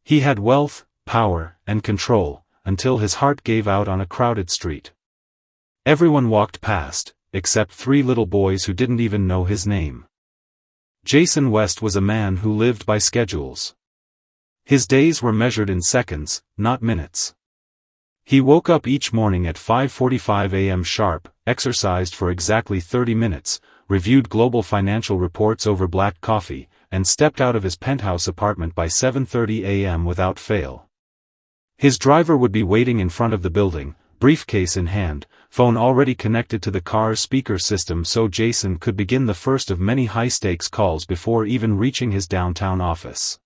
He had wealth, power, and control, until his heart gave out on a crowded street. Everyone walked past, except 3 little boys who didn't even know his name. Jason West was a man who lived by schedules. His days were measured in seconds, not minutes. He woke up each morning at 5:45 a.m. sharp, exercised for exactly 30 minutes, reviewed global financial reports over black coffee, and stepped out of his penthouse apartment by 7:30 a.m. without fail. His driver would be waiting in front of the building, briefcase in hand, phone already connected to the car's speaker system so Jason could begin the first of many high-stakes calls before even reaching his downtown office.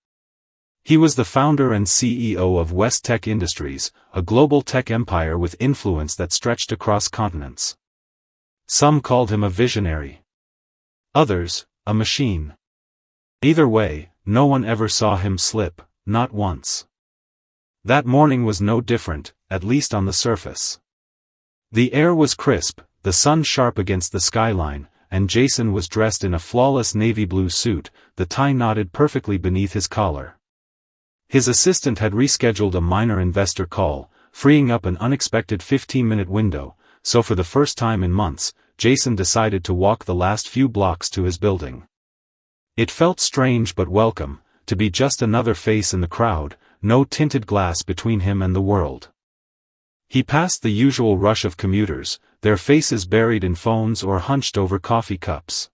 He was the founder and CEO of West Tech Industries, a global tech empire with influence that stretched across continents. Some called him a visionary. Others, a machine. Either way, no one ever saw him slip, not once. That morning was no different, at least on the surface. The air was crisp, the sun sharp against the skyline, and Jason was dressed in a flawless navy blue suit, the tie knotted perfectly beneath his collar. His assistant had rescheduled a minor investor call, freeing up an unexpected 15-minute window, so for the first time in months, Jason decided to walk the last few blocks to his building. It felt strange but welcome, to be just another face in the crowd, no tinted glass between him and the world. He passed the usual rush of commuters, their faces buried in phones or hunched over coffee cups.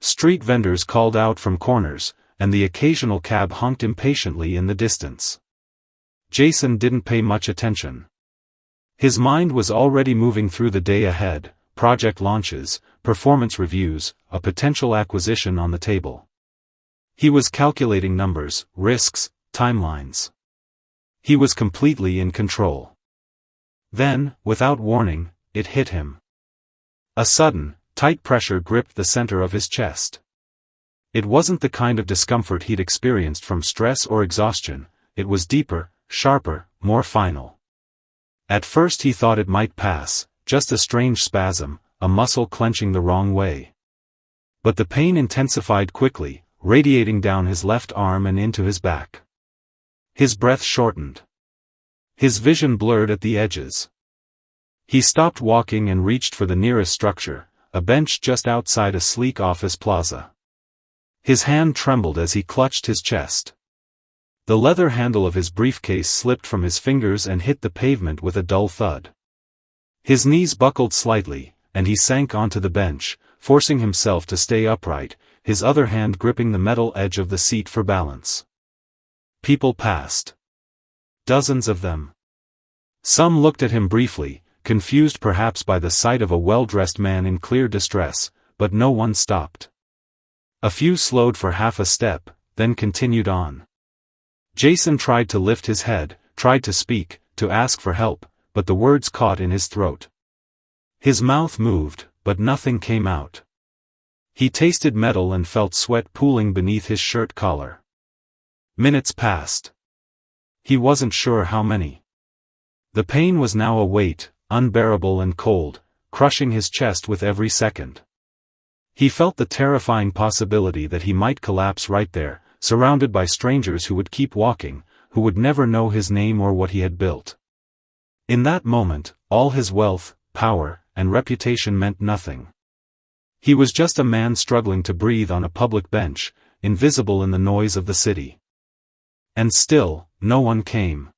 Street vendors called out from corners, and the occasional cab honked impatiently in the distance. Jason didn't pay much attention. His mind was already moving through the day ahead, project launches, performance reviews, a potential acquisition on the table. He was calculating numbers, risks, timelines. He was completely in control. Then, without warning, it hit him. A sudden, tight pressure gripped the center of his chest. It wasn't the kind of discomfort he'd experienced from stress or exhaustion, it was deeper, sharper, more final. At first he thought it might pass, just a strange spasm, a muscle clenching the wrong way. But the pain intensified quickly, radiating down his left arm and into his back. His breath shortened. His vision blurred at the edges. He stopped walking and reached for the nearest structure, a bench just outside a sleek office plaza. His hand trembled as he clutched his chest. The leather handle of his briefcase slipped from his fingers and hit the pavement with a dull thud. His knees buckled slightly, and he sank onto the bench, forcing himself to stay upright, his other hand gripping the metal edge of the seat for balance. People passed. Dozens of them. Some looked at him briefly, confused perhaps by the sight of a well-dressed man in clear distress, but no one stopped. A few slowed for half a step, then continued on. Jason tried to lift his head, tried to speak, to ask for help, but the words caught in his throat. His mouth moved, but nothing came out. He tasted metal and felt sweat pooling beneath his shirt collar. Minutes passed. He wasn't sure how many. The pain was now a weight, unbearable and cold, crushing his chest with every second. He felt the terrifying possibility that he might collapse right there, surrounded by strangers who would keep walking, who would never know his name or what he had built. In that moment, all his wealth, power, and reputation meant nothing. He was just a man struggling to breathe on a public bench, invisible in the noise of the city. And still, no one came.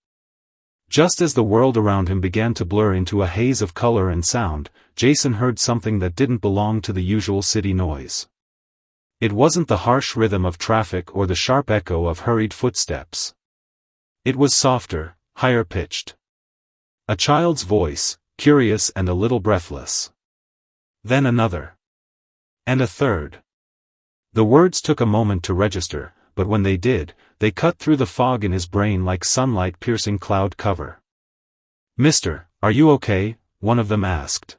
Just as the world around him began to blur into a haze of color and sound, Jason heard something that didn't belong to the usual city noise. It wasn't the harsh rhythm of traffic or the sharp echo of hurried footsteps. It was softer, higher-pitched. A child's voice, curious and a little breathless. Then another. And a third. The words took a moment to register, but when they did, they cut through the fog in his brain like sunlight piercing cloud cover. "Mister, are you okay?" one of them asked.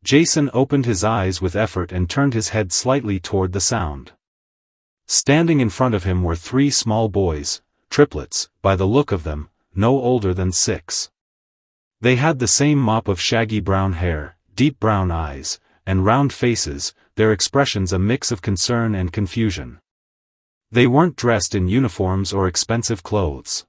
Jason opened his eyes with effort and turned his head slightly toward the sound. Standing in front of him were 3 small boys, triplets, by the look of them, no older than 6. They had the same mop of shaggy brown hair, deep brown eyes, and round faces, their expressions a mix of concern and confusion. They weren't dressed in uniforms or expensive clothes.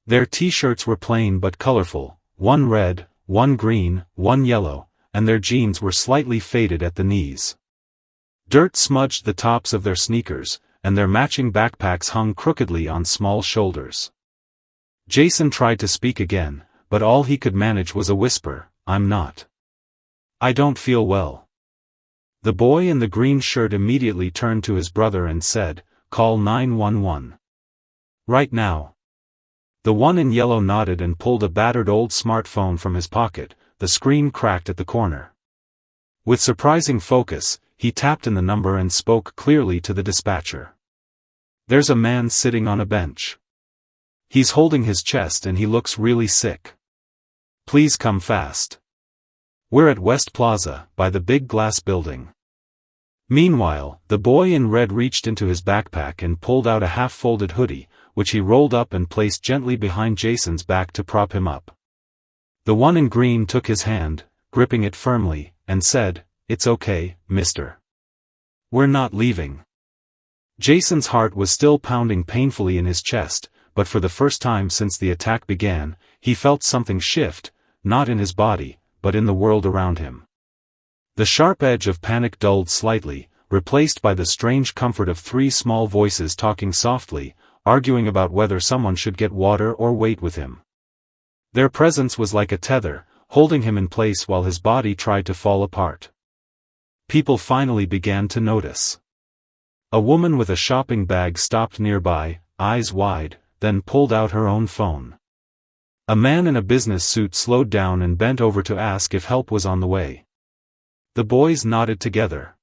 Their t-shirts were plain but colorful, one red, one green, one yellow, and their jeans were slightly faded at the knees. Dirt smudged the tops of their sneakers, and their matching backpacks hung crookedly on small shoulders. Jason tried to speak again, but all he could manage was a whisper, "I'm not. I don't feel well." The boy in the green shirt immediately turned to his brother and said, "Call 911. Right now." The one in yellow nodded and pulled a battered old smartphone from his pocket. The screen cracked at the corner. With surprising focus, he tapped in the number and spoke clearly to the dispatcher. "There's a man sitting on a bench. He's holding his chest and he looks really sick. Please come fast. We're at West Plaza, by the big glass building." Meanwhile, the boy in red reached into his backpack and pulled out a half-folded hoodie, which he rolled up and placed gently behind Jason's back to prop him up. The one in green took his hand, gripping it firmly, and said, "It's okay, mister. We're not leaving." Jason's heart was still pounding painfully in his chest, but for the first time since the attack began, he felt something shift, not in his body, but in the world around him. The sharp edge of panic dulled slightly, replaced by the strange comfort of three small voices talking softly, arguing about whether someone should get water or wait with him. Their presence was like a tether, holding him in place while his body tried to fall apart. People finally began to notice. A woman with a shopping bag stopped nearby, eyes wide, then pulled out her own phone. A man in a business suit slowed down and bent over to ask if help was on the way. The boys nodded together.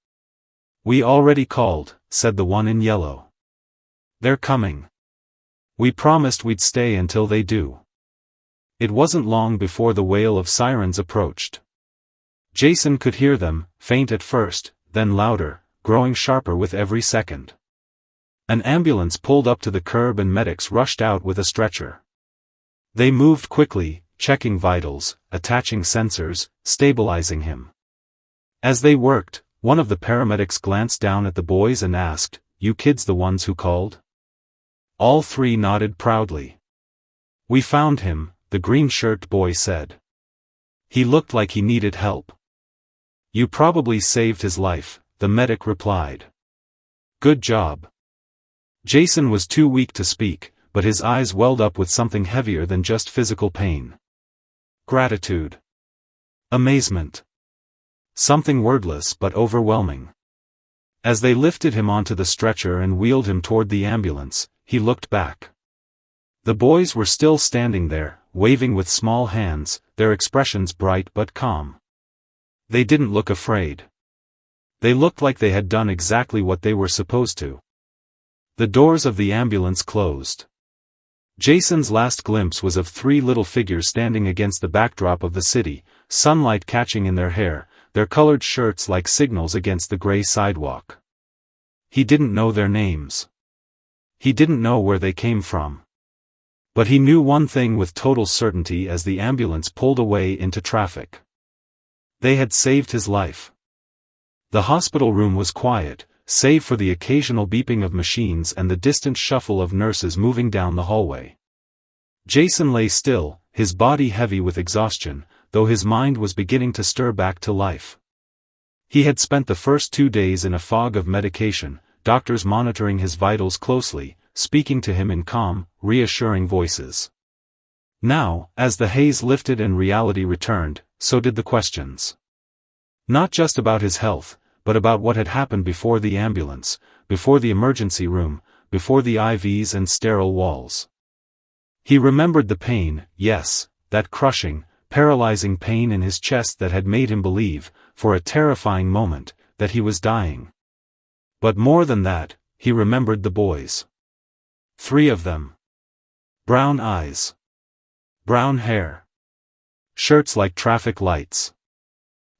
"We already called," said the one in yellow. "They're coming. We promised we'd stay until they do." It wasn't long before the wail of sirens approached. Jason could hear them, faint at first, then louder, growing sharper with every second. An ambulance pulled up to the curb and medics rushed out with a stretcher. They moved quickly, checking vitals, attaching sensors, stabilizing him. As they worked, one of the paramedics glanced down at the boys and asked, "You kids the ones who called?" All three nodded proudly. "We found him," the green-shirt boy said. "He looked like he needed help." "You probably saved his life," the medic replied. "Good job." Jason was too weak to speak, but his eyes welled up with something heavier than just physical pain. Gratitude. Amazement. Something wordless but overwhelming. As they lifted him onto the stretcher and wheeled him toward the ambulance, he looked back. The boys were still standing there, waving with small hands, their expressions bright but calm. They didn't look afraid. They looked like they had done exactly what they were supposed to. The doors of the ambulance closed. Jason's last glimpse was of three little figures standing against the backdrop of the city, sunlight catching in their hair, their colored shirts like signals against the gray sidewalk. He didn't know their names. He didn't know where they came from. But he knew one thing with total certainty as the ambulance pulled away into traffic. They had saved his life. The hospital room was quiet, save for the occasional beeping of machines and the distant shuffle of nurses moving down the hallway. Jason lay still, his body heavy with exhaustion, though his mind was beginning to stir back to life. He had spent the first 2 days in a fog of medication, doctors monitoring his vitals closely, speaking to him in calm, reassuring voices. Now, as the haze lifted and reality returned, so did the questions. Not just about his health, but about what had happened before the ambulance, before the emergency room, before the IVs and sterile walls. He remembered the pain, yes, that crushing, paralyzing pain in his chest that had made him believe, for a terrifying moment, that he was dying. But more than that, he remembered the boys. 3 of them. Brown eyes. Brown hair. Shirts like traffic lights.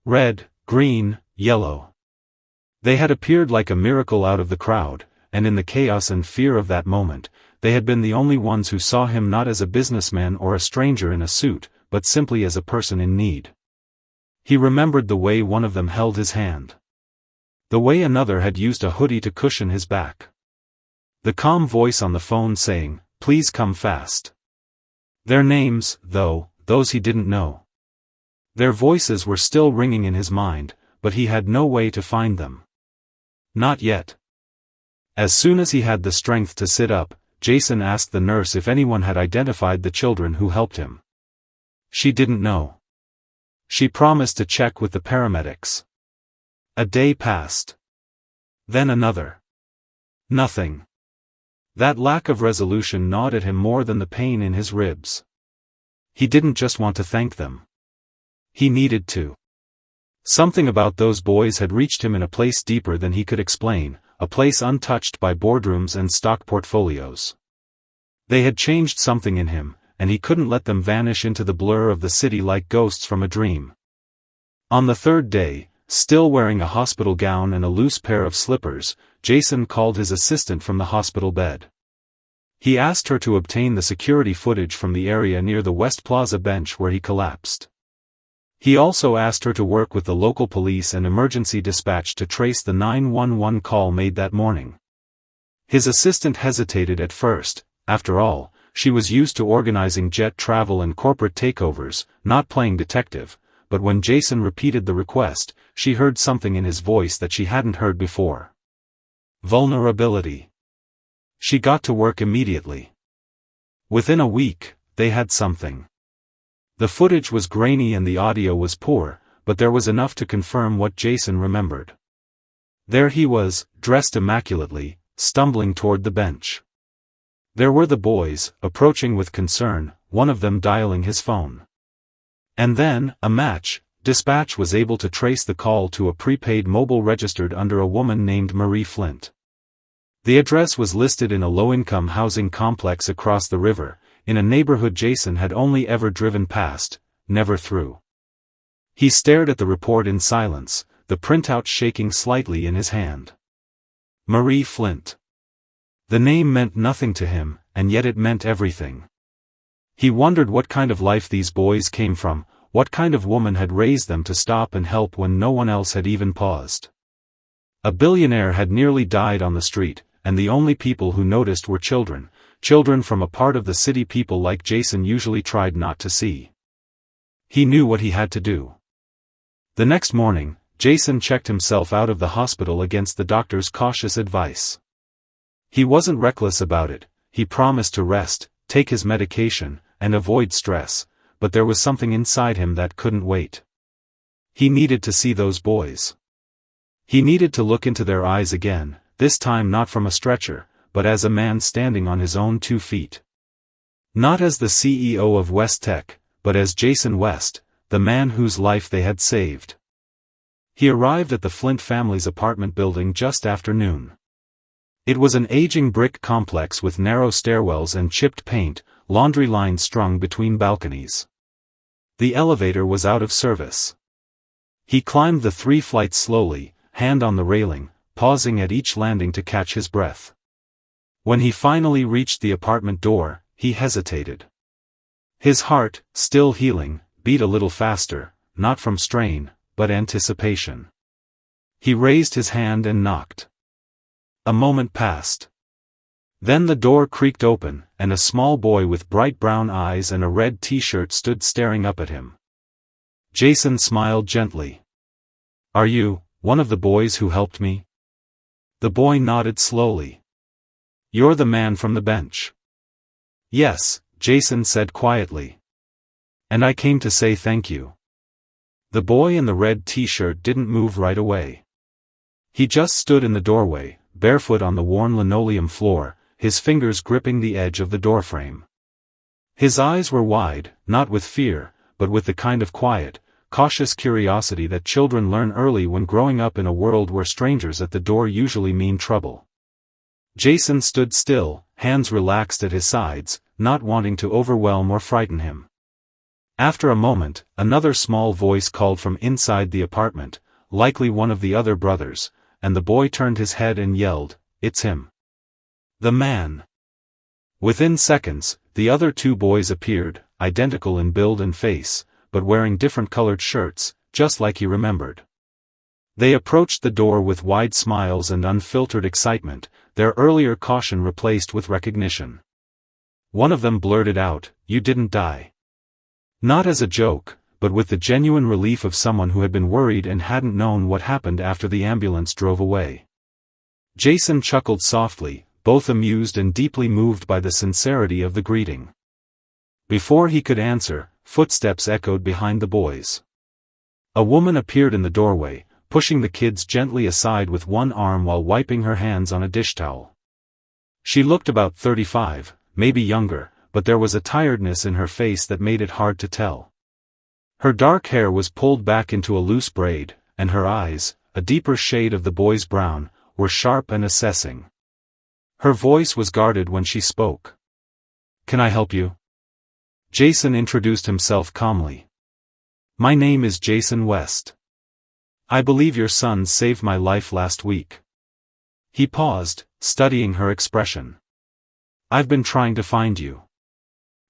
Red, green, yellow. They had appeared like a miracle out of the crowd, and in the chaos and fear of that moment, they had been the only ones who saw him not as a businessman or a stranger in a suit, but simply as a person in need. He remembered the way one of them held his hand. The way another had used a hoodie to cushion his back. The calm voice on the phone saying, "Please come fast." Their names, though, those he didn't know. Their voices were still ringing in his mind, but he had no way to find them. Not yet. As soon as he had the strength to sit up, Jason asked the nurse if anyone had identified the children who helped him. She didn't know. She promised to check with the paramedics. A day passed. Then another. Nothing. That lack of resolution gnawed at him more than the pain in his ribs. He didn't just want to thank them. He needed to. Something about those boys had reached him in a place deeper than he could explain, a place untouched by boardrooms and stock portfolios. They had changed something in him, and he couldn't let them vanish into the blur of the city like ghosts from a dream. On the third day, still wearing a hospital gown and a loose pair of slippers, Jason called his assistant from the hospital bed. He asked her to obtain the security footage from the area near the West Plaza bench where he collapsed. He also asked her to work with the local police and emergency dispatch to trace the 911 call made that morning. His assistant hesitated at first. After all, she was used to organizing jet travel and corporate takeovers, not playing detective, but when Jason repeated the request, she heard something in his voice that she hadn't heard before. Vulnerability. She got to work immediately. Within a week, they had something. The footage was grainy and the audio was poor, but there was enough to confirm what Jason remembered. There he was, dressed immaculately, stumbling toward the bench. There were the boys, approaching with concern, one of them dialing his phone. And then, a match. Dispatch was able to trace the call to a prepaid mobile registered under a woman named Marie Flint. The address was listed in a low-income housing complex across the river, in a neighborhood Jason had only ever driven past, never through. He stared at the report in silence, the printout shaking slightly in his hand. Marie Flint. The name meant nothing to him, and yet it meant everything. He wondered what kind of life these boys came from, what kind of woman had raised them to stop and help when no one else had even paused. A billionaire had nearly died on the street, and the only people who noticed were children from a part of the city people like Jason usually tried not to see. He knew what he had to do. The next morning, Jason checked himself out of the hospital against the doctor's cautious advice. He wasn't reckless about it, he promised to rest, take his medication, and avoid stress, but there was something inside him that couldn't wait. He needed to see those boys. He needed to look into their eyes again, this time not from a stretcher, but as a man standing on his own 2 feet. Not as the CEO of West Tech, but as Jason West, the man whose life they had saved. He arrived at the Flint family's apartment building just after noon. It was an aging brick complex with narrow stairwells and chipped paint, laundry lines strung between balconies. The elevator was out of service. He climbed the 3 flights slowly, hand on the railing, pausing at each landing to catch his breath. When he finally reached the apartment door, he hesitated. His heart, still healing, beat a little faster, not from strain, but anticipation. He raised his hand and knocked. A moment passed. Then the door creaked open, and a small boy with bright brown eyes and a red t-shirt stood staring up at him. Jason smiled gently. "Are you one of the boys who helped me?" The boy nodded slowly. "You're the man from the bench." "Yes," Jason said quietly. "And I came to say thank you." The boy in the red t-shirt didn't move right away. He just stood in the doorway, barefoot on the worn linoleum floor, his fingers gripping the edge of the doorframe. His eyes were wide, not with fear, but with the kind of quiet, cautious curiosity that children learn early when growing up in a world where strangers at the door usually mean trouble. Jason stood still, hands relaxed at his sides, not wanting to overwhelm or frighten him. After a moment, another small voice called from inside the apartment, likely one of the other brothers, and the boy turned his head and yelled, "It's him. The man." Within seconds, the other 2 boys appeared, identical in build and face, but wearing different colored shirts, just like he remembered. They approached the door with wide smiles and unfiltered excitement, their earlier caution replaced with recognition. One of them blurted out, "You didn't die." Not as a joke, but with the genuine relief of someone who had been worried and hadn't known what happened after the ambulance drove away. Jason chuckled softly, both amused and deeply moved by the sincerity of the greeting. Before he could answer, footsteps echoed behind the boys. A woman appeared in the doorway, pushing the kids gently aside with one arm while wiping her hands on a dish towel. She looked about 35, maybe younger, but there was a tiredness in her face that made it hard to tell. Her dark hair was pulled back into a loose braid, and her eyes, a deeper shade of the boy's brown, were sharp and assessing. Her voice was guarded when she spoke. "Can I help you?" Jason introduced himself calmly. "My name is Jason West. I believe your sons saved my life last week." He paused, studying her expression. "I've been trying to find you.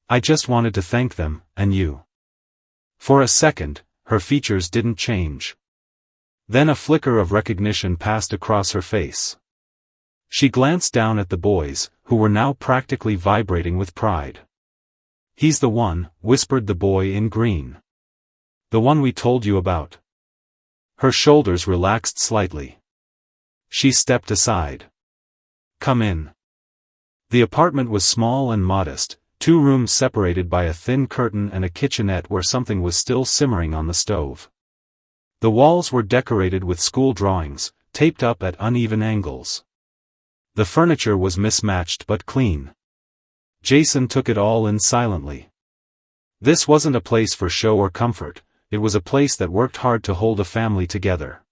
I just wanted to thank them, and you." For a second, her features didn't change. Then a flicker of recognition passed across her face. She glanced down at the boys, who were now practically vibrating with pride. "He's the one," whispered the boy in green. "The one we told you about." Her shoulders relaxed slightly. She stepped aside. "Come in." The apartment was small and modest, 2 rooms separated by a thin curtain and a kitchenette where something was still simmering on the stove. The walls were decorated with school drawings, taped up at uneven angles. The furniture was mismatched but clean. Jason took it all in silently. This wasn't a place for show or comfort, it was a place that worked hard to hold a family together.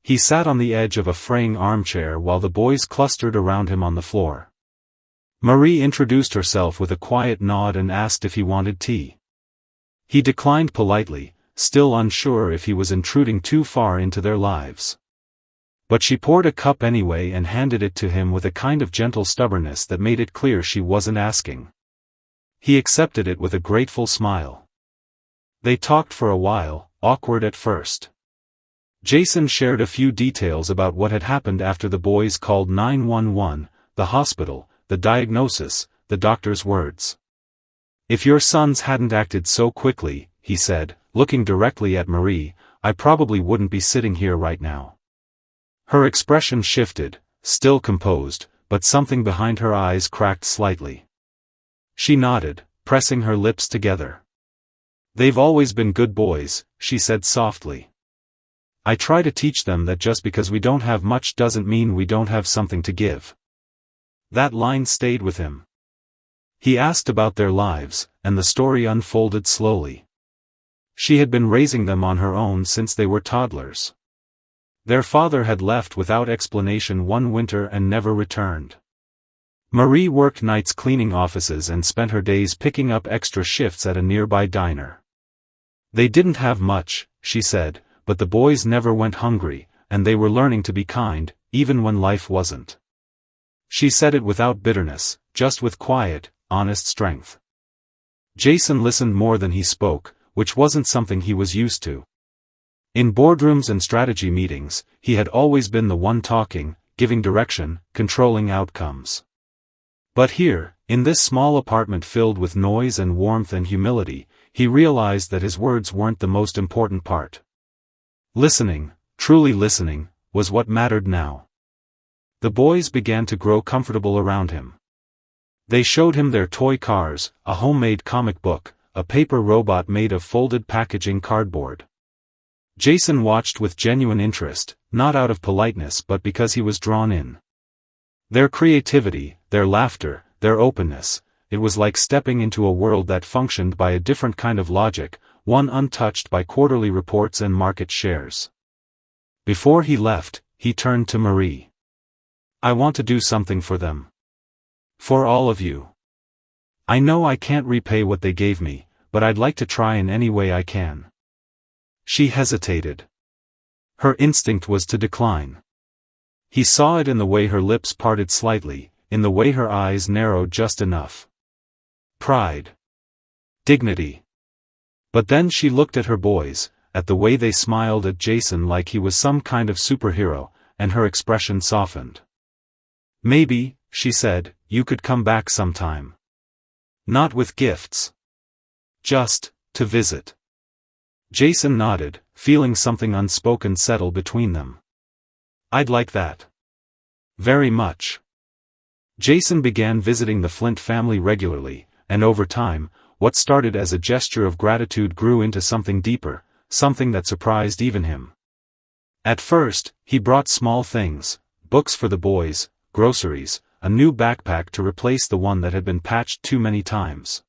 He sat on the edge of a fraying armchair while the boys clustered around him on the floor. Marie introduced herself with a quiet nod and asked if he wanted tea. He declined politely, still unsure if he was intruding too far into their lives. But she poured a cup anyway and handed it to him with a kind of gentle stubbornness that made it clear she wasn't asking. He accepted it with a grateful smile. They talked for a while, awkward at first. Jason shared a few details about what had happened after the boys called 911, the hospital, the diagnosis, the doctor's words. "If your sons hadn't acted so quickly," he said, looking directly at Marie, "I probably wouldn't be sitting here right now." Her expression shifted, still composed, but something behind her eyes cracked slightly. She nodded, pressing her lips together. "They've always been good boys," she said softly. "I try to teach them that just because we don't have much doesn't mean we don't have something to give." That line stayed with him. He asked about their lives, and the story unfolded slowly. She had been raising them on her own since they were toddlers. Their father had left without explanation one winter and never returned. Marie worked nights cleaning offices and spent her days picking up extra shifts at a nearby diner. They didn't have much, she said, but the boys never went hungry, and they were learning to be kind, even when life wasn't. She said it without bitterness, just with quiet, honest strength. Jason listened more than he spoke, which wasn't something he was used to. In boardrooms and strategy meetings, he had always been the one talking, giving direction, controlling outcomes. But here, in this small apartment filled with noise and warmth and humility, he realized that his words weren't the most important part. Listening, truly listening, was what mattered now. The boys began to grow comfortable around him. They showed him their toy cars, a homemade comic book, a paper robot made of folded packaging cardboard. Jason watched with genuine interest, not out of politeness but because he was drawn in. Their creativity, their laughter, their openness, it was like stepping into a world that functioned by a different kind of logic, one untouched by quarterly reports and market shares. Before he left, he turned to Marie. "I want to do something for them. For all of you. I know I can't repay what they gave me, but I'd like to try in any way I can." She hesitated. Her instinct was to decline. He saw it in the way her lips parted slightly, in the way her eyes narrowed just enough. Pride. Dignity. But then she looked at her boys, at the way they smiled at Jason like he was some kind of superhero, and her expression softened. Maybe, she said, you could come back sometime. Not with gifts. Just, to visit. Jason nodded, feeling something unspoken settle between them. I'd like that. Very much. Jason began visiting the Flint family regularly, and over time, what started as a gesture of gratitude grew into something deeper, something that surprised even him. At first, he brought small things, books for the boys, groceries, a new backpack to replace the one that had been patched too many times.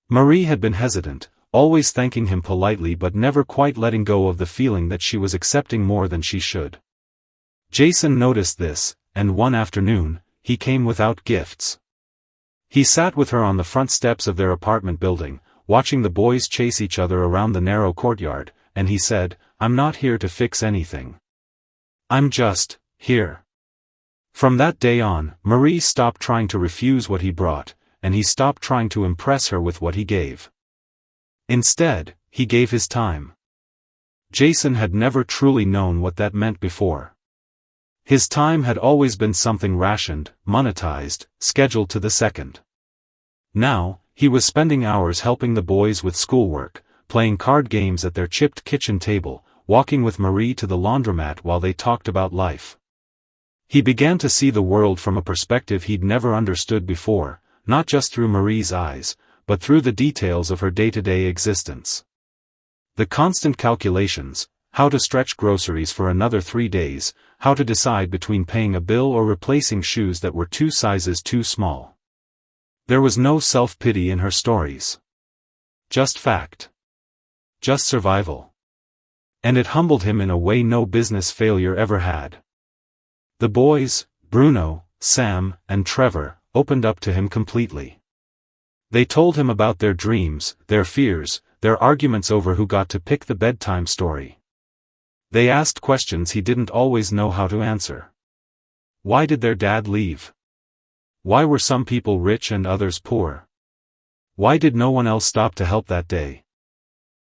Marie had been hesitant, always thanking him politely but never quite letting go of the feeling that she was accepting more than she should. Jason noticed this, and one afternoon, he came without gifts. He sat with her on the front steps of their apartment building, watching the boys chase each other around the narrow courtyard, and he said, "I'm not here to fix anything. I'm just here." From that day on, Marie stopped trying to refuse what he brought, and he stopped trying to impress her with what he gave. Instead, he gave his time. Jason had never truly known what that meant before. His time had always been something rationed, monetized, scheduled to the second. Now, he was spending hours helping the boys with schoolwork, playing card games at their chipped kitchen table, walking with Marie to the laundromat while they talked about life. He began to see the world from a perspective he'd never understood before, not just through Marie's eyes, but through the details of her day-to-day existence. The constant calculations, how to stretch groceries for another 3 days, how to decide between paying a bill or replacing shoes that were 2 sizes too small. There was no self-pity in her stories. Just fact. Just survival. And it humbled him in a way no business failure ever had. The boys, Bruno, Sam, and Trevor, opened up to him completely. They told him about their dreams, their fears, their arguments over who got to pick the bedtime story. They asked questions he didn't always know how to answer. Why did their dad leave? Why were some people rich and others poor? Why did no one else stop to help that day?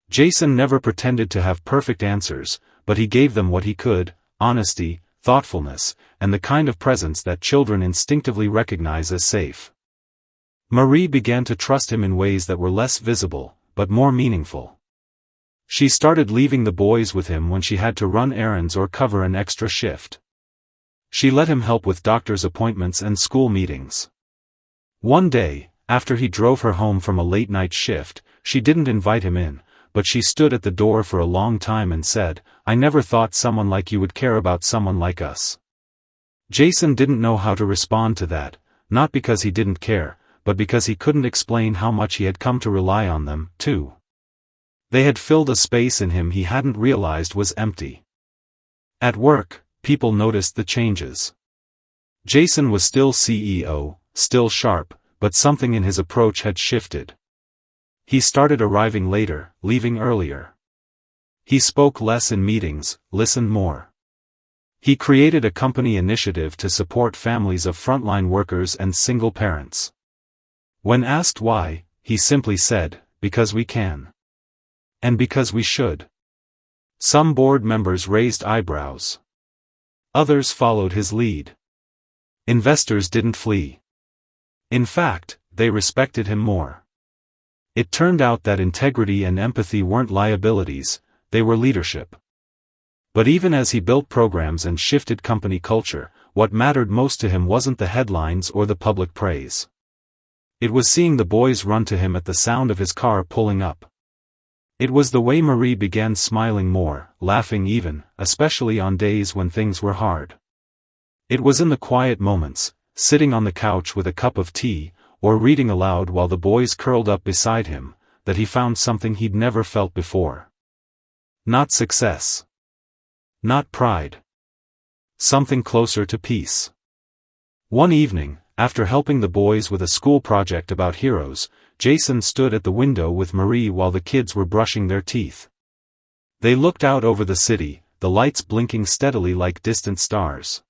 Jason never pretended to have perfect answers, but he gave them what he could: honesty, thoughtfulness, and the kind of presence that children instinctively recognize as safe. Marie began to trust him in ways that were less visible, but more meaningful. She started leaving the boys with him when she had to run errands or cover an extra shift. She let him help with doctor's appointments and school meetings. One day, after he drove her home from a late-night shift, she didn't invite him in, but she stood at the door for a long time and said, "I never thought someone like you would care about someone like us." Jason didn't know how to respond to that, not because he didn't care, but because he couldn't explain how much he had come to rely on them, too. They had filled a space in him he hadn't realized was empty. At work, people noticed the changes. Jason was still CEO, still sharp, but something in his approach had shifted. He started arriving later, leaving earlier. He spoke less in meetings, listened more. He created a company initiative to support families of frontline workers and single parents. When asked why, he simply said, "Because we can. And because we should." Some board members raised eyebrows. Others followed his lead. Investors didn't flee. In fact, they respected him more. It turned out that integrity and empathy weren't liabilities, they were leadership. But even as he built programs and shifted company culture, what mattered most to him wasn't the headlines or the public praise. It was seeing the boys run to him at the sound of his car pulling up. It was the way Marie began smiling more, laughing even, especially on days when things were hard. It was in the quiet moments, sitting on the couch with a cup of tea, or reading aloud while the boys curled up beside him, that he found something he'd never felt before. Not success. Not pride. Something closer to peace. One evening, after helping the boys with a school project about heroes, Jason stood at the window with Marie while the kids were brushing their teeth. They looked out over the city, the lights blinking steadily like distant stars.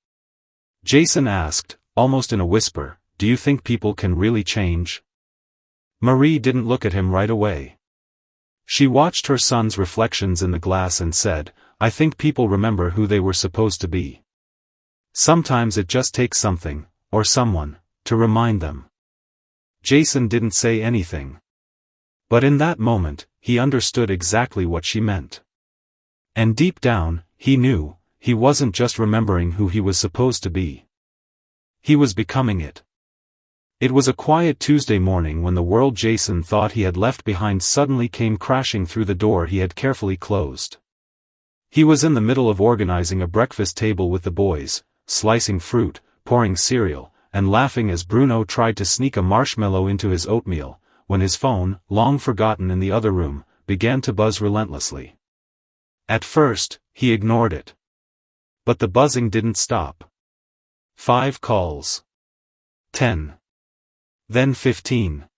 Jason asked, almost in a whisper, "Do you think people can really change?" Marie didn't look at him right away. She watched her son's reflections in the glass and said, "I think people remember who they were supposed to be. Sometimes it just takes something, or someone, to remind them. Jason didn't say anything. But in that moment, he understood exactly what she meant. And deep down, he knew, he wasn't just remembering who he was supposed to be. He was becoming it. It was a quiet Tuesday morning when the world Jason thought he had left behind suddenly came crashing through the door he had carefully closed. He was in the middle of organizing a breakfast table with the boys, slicing fruit, pouring cereal, and laughing as Bruno tried to sneak a marshmallow into his oatmeal, when his phone, long forgotten in the other room, began to buzz relentlessly. At first, he ignored it. But the buzzing didn't stop. 5 calls. 10. Then 15.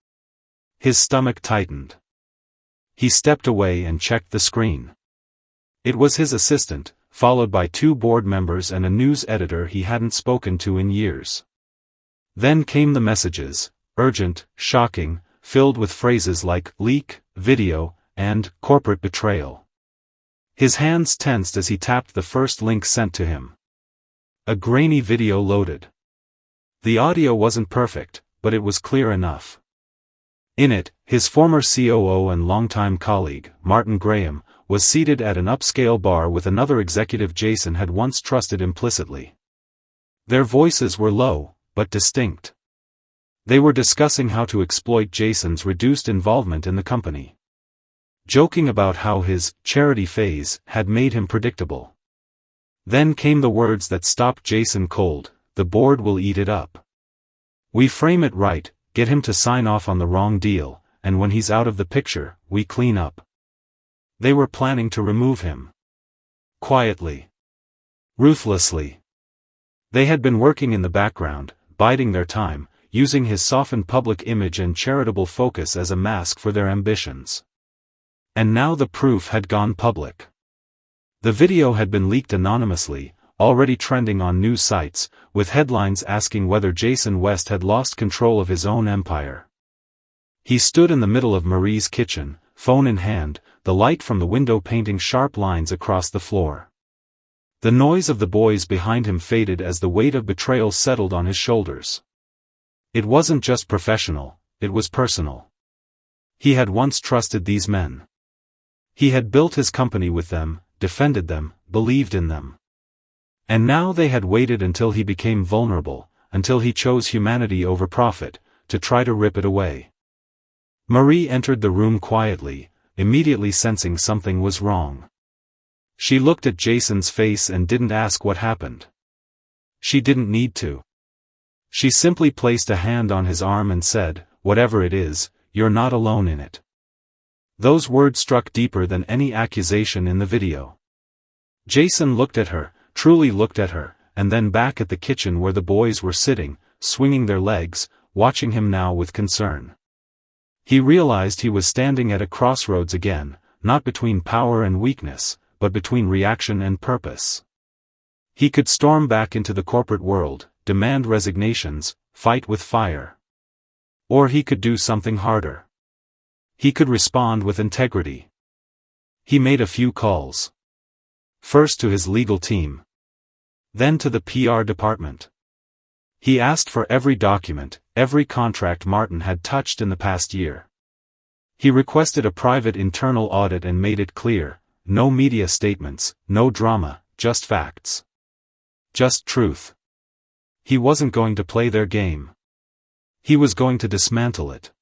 His stomach tightened. He stepped away and checked the screen. It was his assistant, followed by 2 board members and a news editor he hadn't spoken to in years. Then came the messages, urgent, shocking, filled with phrases like leak, video, and corporate betrayal. His hands tensed as he tapped the first link sent to him. A grainy video loaded. The audio wasn't perfect, but it was clear enough. In it, his former COO and longtime colleague, Martin Graham, was seated at an upscale bar with another executive Jason had once trusted implicitly. Their voices were low, but distinct. They were discussing how to exploit Jason's reduced involvement in the company. Joking about how his charity phase had made him predictable. Then came the words that stopped Jason cold: the board will eat it up. We frame it right, get him to sign off on the wrong deal, and when he's out of the picture, we clean up. They were planning to remove him. Quietly. Ruthlessly. They had been working in the background, biding their time, using his softened public image and charitable focus as a mask for their ambitions. And now the proof had gone public. The video had been leaked anonymously, already trending on news sites, with headlines asking whether Jason West had lost control of his own empire. He stood in the middle of Marie's kitchen, phone in hand, the light from the window painting sharp lines across the floor. The noise of the boys behind him faded as the weight of betrayal settled on his shoulders. It wasn't just professional, it was personal. He had once trusted these men. He had built his company with them, defended them, believed in them. And now they had waited until he became vulnerable, until he chose humanity over profit, to try to rip it away. Marie entered the room quietly, immediately sensing something was wrong. She looked at Jason's face and didn't ask what happened. She didn't need to. She simply placed a hand on his arm and said, "Whatever it is, you're not alone in it." Those words struck deeper than any accusation in the video. Jason looked at her, truly looked at her, and then back at the kitchen where the boys were sitting, swinging their legs, watching him now with concern. He realized he was standing at a crossroads again, not between power and weakness, but between reaction and purpose. He could storm back into the corporate world, demand resignations, fight with fire. Or he could do something harder. He could respond with integrity. He made a few calls. First to his legal team. Then to the PR department. He asked for every document, every contract Martin had touched in the past year. He requested a private internal audit and made it clear, no media statements, no drama, just facts. Just truth. He wasn't going to play their game. He was going to dismantle it.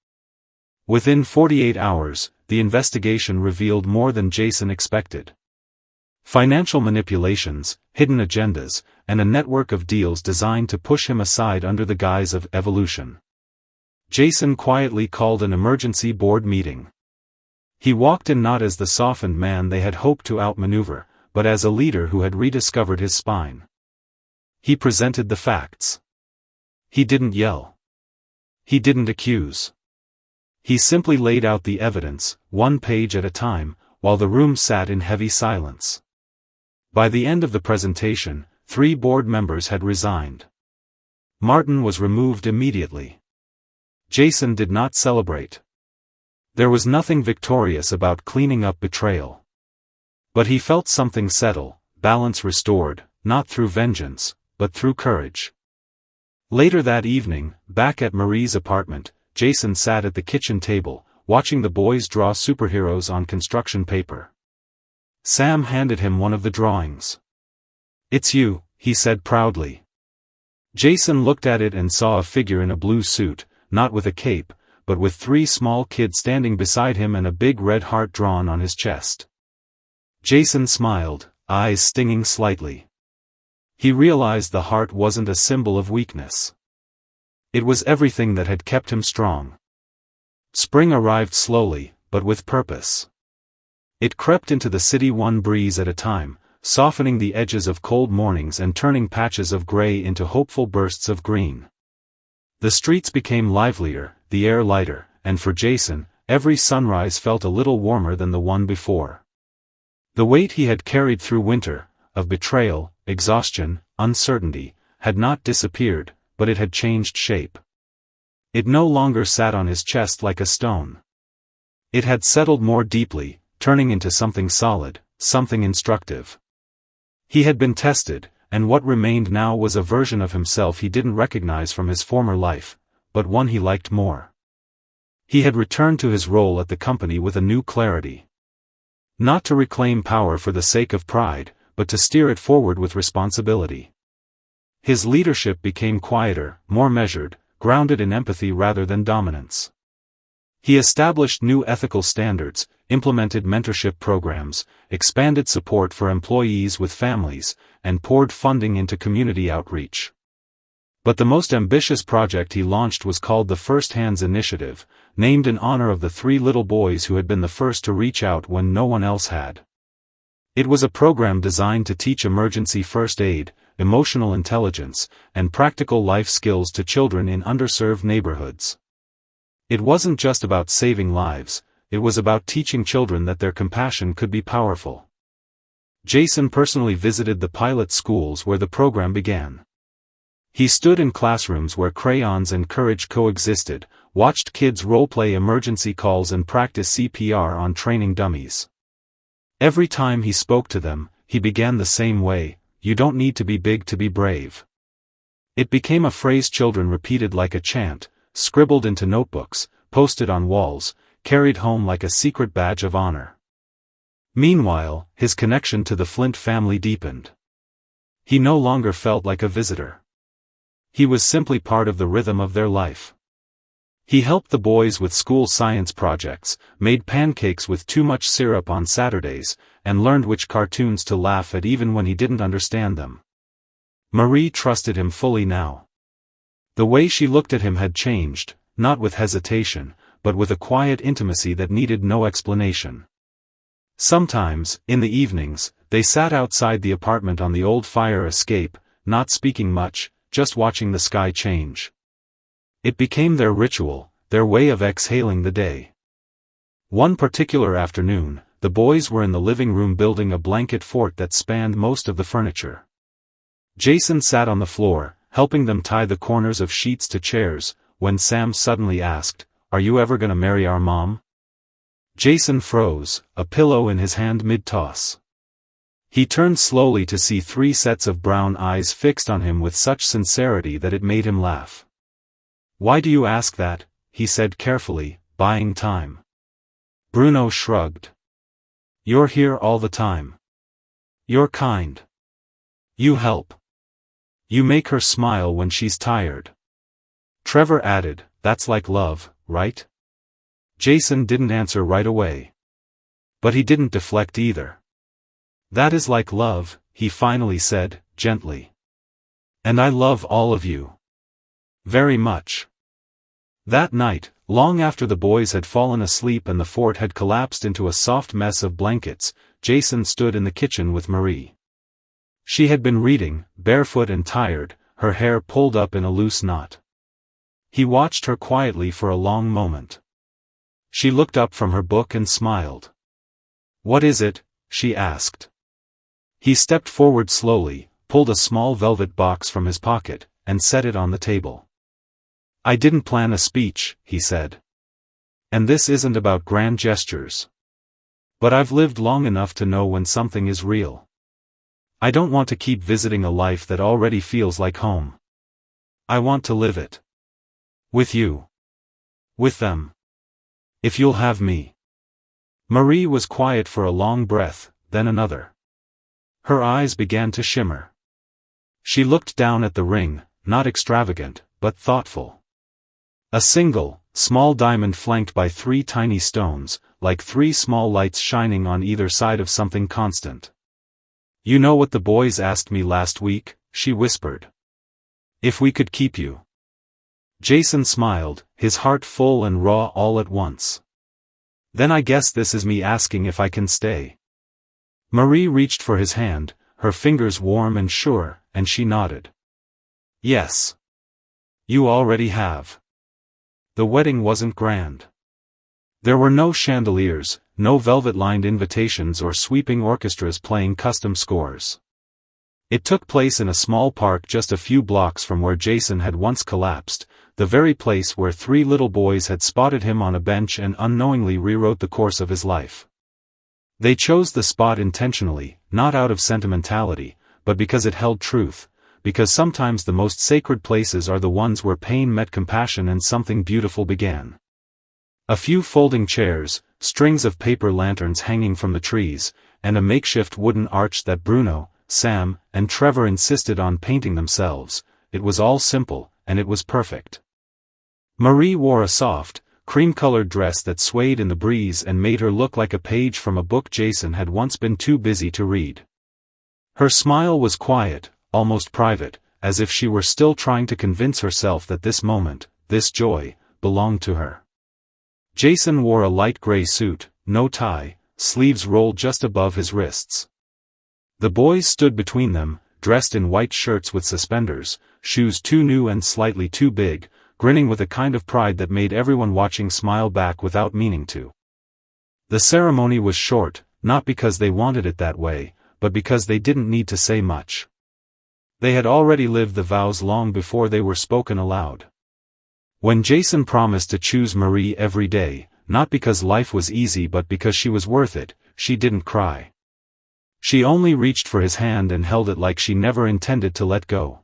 Within 48 hours, the investigation revealed more than Jason expected. Financial manipulations, hidden agendas, and a network of deals designed to push him aside under the guise of evolution. Jason quietly called an emergency board meeting. He walked in not as the softened man they had hoped to outmaneuver, but as a leader who had rediscovered his spine. He presented the facts. He didn't yell. He didn't accuse. He simply laid out the evidence, one page at a time, while the room sat in heavy silence. By the end of the presentation, 3 board members had resigned. Martin was removed immediately. Jason did not celebrate. There was nothing victorious about cleaning up betrayal. But he felt something settle, balance restored, not through vengeance, but through courage. Later that evening, back at Marie's apartment, Jason sat at the kitchen table, watching the boys draw superheroes on construction paper. Sam handed him one of the drawings. "It's you," he said proudly. Jason looked at it and saw a figure in a blue suit, not with a cape, but with 3 small kids standing beside him and a big red heart drawn on his chest. Jason smiled, eyes stinging slightly. He realized the heart wasn't a symbol of weakness. It was everything that had kept him strong. Spring arrived slowly, but with purpose. It crept into the city one breeze at a time, softening the edges of cold mornings and turning patches of gray into hopeful bursts of green. The streets became livelier, the air lighter, and for Jason, every sunrise felt a little warmer than the one before. The weight he had carried through winter, of betrayal, exhaustion, uncertainty, had not disappeared, but it had changed shape. It no longer sat on his chest like a stone. It had settled more deeply, turning into something solid, something instructive. He had been tested, and what remained now was a version of himself he didn't recognize from his former life, but one he liked more. He had returned to his role at the company with a new clarity. Not to reclaim power for the sake of pride, but to steer it forward with responsibility. His leadership became quieter, more measured, grounded in empathy rather than dominance. He established new ethical standards, implemented mentorship programs, expanded support for employees with families, and poured funding into community outreach. But the most ambitious project he launched was called the First Hands Initiative, named in honor of the 3 little boys who had been the first to reach out when no one else had. It was a program designed to teach emergency first aid, emotional intelligence, and practical life skills to children in underserved neighborhoods. It wasn't just about saving lives, it was about teaching children that their compassion could be powerful. Jason personally visited the pilot schools where the program began. He stood in classrooms where crayons and courage coexisted, watched kids role-play emergency calls and practice CPR on training dummies. Every time he spoke to them, he began the same way: "You don't need to be big to be brave." It became a phrase children repeated like a chant, scribbled into notebooks, posted on walls, carried home like a secret badge of honor. Meanwhile, his connection to the Flint family deepened. He no longer felt like a visitor. He was simply part of the rhythm of their life. He helped the boys with school science projects, made pancakes with too much syrup on Saturdays, and learned which cartoons to laugh at even when he didn't understand them. Marie trusted him fully now. The way she looked at him had changed, not with hesitation, but with a quiet intimacy that needed no explanation. Sometimes, in the evenings, they sat outside the apartment on the old fire escape, not speaking much, just watching the sky change. It became their ritual, their way of exhaling the day. One particular afternoon, the boys were in the living room building a blanket fort that spanned most of the furniture. Jason sat on the floor, helping them tie the corners of sheets to chairs, when Sam suddenly asked, "Are you ever gonna marry our mom?" Jason froze, a pillow in his hand mid-toss. He turned slowly to see 3 sets of brown eyes fixed on him with such sincerity that it made him laugh. "Why do you ask that?" he said carefully, buying time. Bruno shrugged. "You're here all the time. You're kind. You help. You make her smile when she's tired." Trevor added, "That's like love, right?" Jason didn't answer right away. But he didn't deflect either. "That is like love," he finally said, gently. "And I love all of you. Very much." That night, long after the boys had fallen asleep and the fort had collapsed into a soft mess of blankets, Jason stood in the kitchen with Marie. She had been reading, barefoot and tired, her hair pulled up in a loose knot. He watched her quietly for a long moment. She looked up from her book and smiled. "What is it?" she asked. He stepped forward slowly, pulled a small velvet box from his pocket, and set it on the table. "I didn't plan a speech," he said. "And this isn't about grand gestures. But I've lived long enough to know when something is real. I don't want to keep visiting a life that already feels like home. I want to live it. With you. With them. If you'll have me. Marie was quiet for a long breath, then another. Her eyes began to shimmer. She looked down at the ring, not extravagant, but thoughtful. A single, small diamond flanked by 3 tiny stones, like 3 small lights shining on either side of something constant. You know what the boys asked me last week, she whispered. If we could keep you. Jason smiled, his heart full and raw all at once. Then I guess this is me asking if I can stay. Marie reached for his hand, her fingers warm and sure, and she nodded. Yes. You already have. The wedding wasn't grand. There were no chandeliers, no velvet-lined invitations or sweeping orchestras playing custom scores. It took place in a small park just a few blocks from where Jason had once collapsed, the very place where 3 little boys had spotted him on a bench and unknowingly rewrote the course of his life. They chose the spot intentionally, not out of sentimentality, but because it held truth, because sometimes the most sacred places are the ones where pain met compassion and something beautiful began. A few folding chairs, strings of paper lanterns hanging from the trees, and a makeshift wooden arch that Bruno, Sam, and Trevor insisted on painting themselves. It was all simple, and it was perfect. Marie wore a soft, cream-colored dress that swayed in the breeze and made her look like a page from a book Jason had once been too busy to read. Her smile was quiet, almost private, as if she were still trying to convince herself that this moment, this joy, belonged to her. Jason wore a light gray suit, no tie, sleeves rolled just above his wrists. The boys stood between them, dressed in white shirts with suspenders, shoes too new and slightly too big, grinning with a kind of pride that made everyone watching smile back without meaning to. The ceremony was short, not because they wanted it that way, but because they didn't need to say much. They had already lived the vows long before they were spoken aloud. When Jason promised to choose Marie every day, not because life was easy but because she was worth it, she didn't cry. She only reached for his hand and held it like she never intended to let go.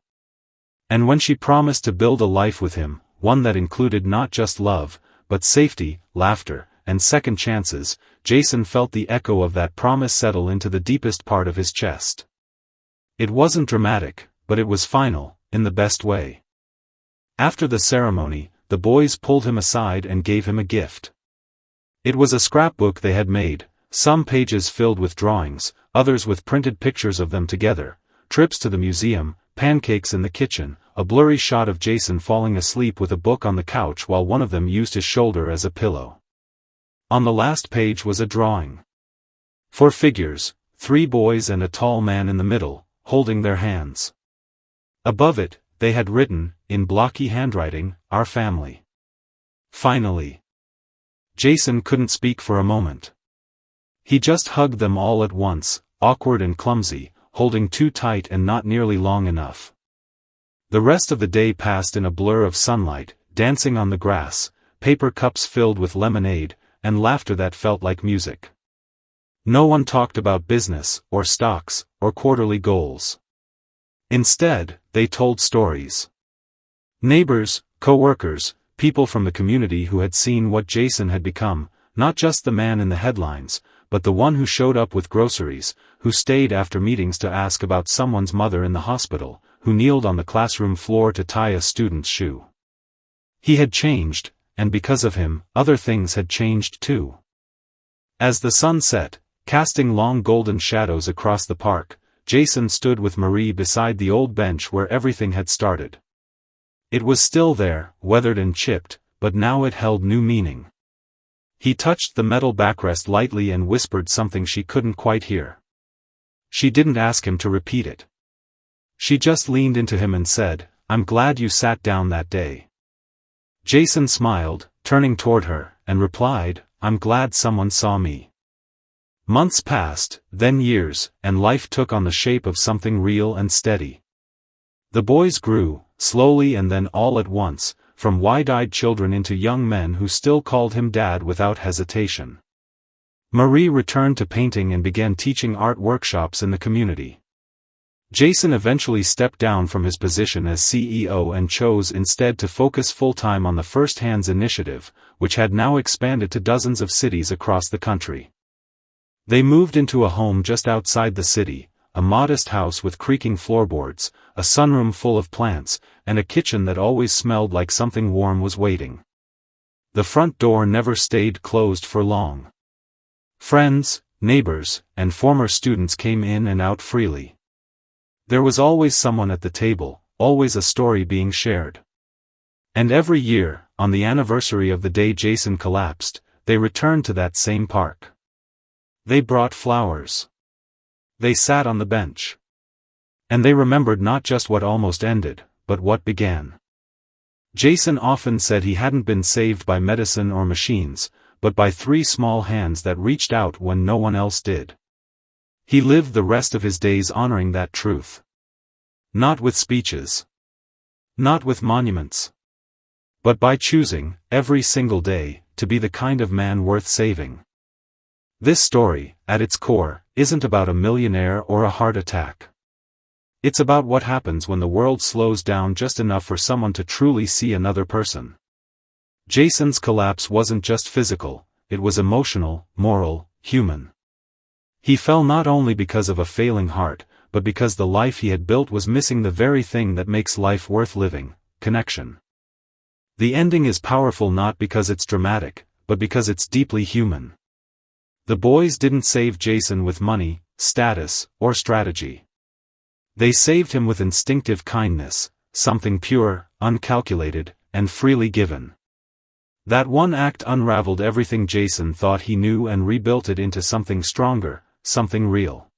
And when she promised to build a life with him, one that included not just love, but safety, laughter, and second chances, Jason felt the echo of that promise settle into the deepest part of his chest. It wasn't dramatic, but it was final, in the best way. After the ceremony, the boys pulled him aside and gave him a gift. It was a scrapbook they had made, some pages filled with drawings, others with printed pictures of them together, trips to the museum, pancakes in the kitchen, a blurry shot of Jason falling asleep with a book on the couch while one of them used his shoulder as a pillow. On the last page was a drawing. 4 figures, 3 boys and a tall man in the middle, holding their hands. Above it, they had written, in blocky handwriting, "Our family." Finally. Jason couldn't speak for a moment. He just hugged them all at once, awkward and clumsy, holding too tight and not nearly long enough. The rest of the day passed in a blur of sunlight, dancing on the grass, paper cups filled with lemonade, and laughter that felt like music. No one talked about business, or stocks, or quarterly goals. Instead, they told stories. Neighbors, co-workers, people from the community who had seen what Jason had become, not just the man in the headlines, but the one who showed up with groceries, who stayed after meetings to ask about someone's mother in the hospital, who kneeled on the classroom floor to tie a student's shoe. He had changed, and because of him, other things had changed too. As the sun set, casting long golden shadows across the park, Jason stood with Marie beside the old bench where everything had started. It was still there, weathered and chipped, but now it held new meaning. He touched the metal backrest lightly and whispered something she couldn't quite hear. She didn't ask him to repeat it. She just leaned into him and said, "I'm glad you sat down that day." Jason smiled, turning toward her, and replied, "I'm glad someone saw me." Months passed, then years, and life took on the shape of something real and steady. The boys grew, slowly and then all at once, from wide-eyed children into young men who still called him Dad without hesitation. Marie returned to painting and began teaching art workshops in the community. Jason eventually stepped down from his position as CEO and chose instead to focus full-time on the First Hands initiative, which had now expanded to dozens of cities across the country. They moved into a home just outside the city, a modest house with creaking floorboards, a sunroom full of plants, and a kitchen that always smelled like something warm was waiting. The front door never stayed closed for long. Friends, neighbors, and former students came in and out freely. There was always someone at the table, always a story being shared. And every year, on the anniversary of the day Jason collapsed, they returned to that same park. They brought flowers. They sat on the bench. And they remembered not just what almost ended, but what began. Jason often said he hadn't been saved by medicine or machines, but by 3 small hands that reached out when no one else did. He lived the rest of his days honoring that truth. Not with speeches. Not with monuments. But by choosing, every single day, to be the kind of man worth saving. This story, at its core, isn't about a millionaire or a heart attack. It's about what happens when the world slows down just enough for someone to truly see another person. Jason's collapse wasn't just physical, it was emotional, moral, human. He fell not only because of a failing heart, but because the life he had built was missing the very thing that makes life worth living: connection. The ending is powerful not because it's dramatic, but because it's deeply human. The boys didn't save Jason with money, status, or strategy. They saved him with instinctive kindness, something pure, uncalculated, and freely given. That one act unraveled everything Jason thought he knew and rebuilt it into something stronger, something real.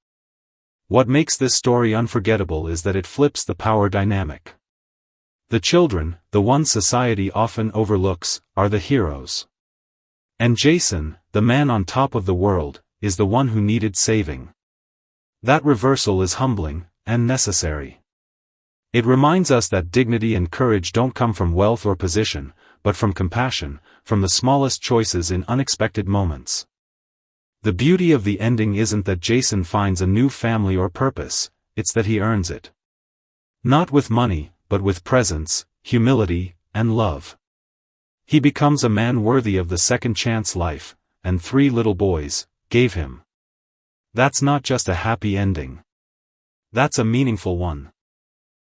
What makes this story unforgettable is that it flips the power dynamic. The children, the ones society often overlooks, are the heroes. And Jason, the man on top of the world, is the one who needed saving. That reversal is humbling, and necessary. It reminds us that dignity and courage don't come from wealth or position, but from compassion, from the smallest choices in unexpected moments. The beauty of the ending isn't that Jason finds a new family or purpose, it's that he earns it. Not with money, but with presence, humility, and love. He becomes a man worthy of the second chance life, and 3 little boys gave him. That's not just a happy ending. That's a meaningful one.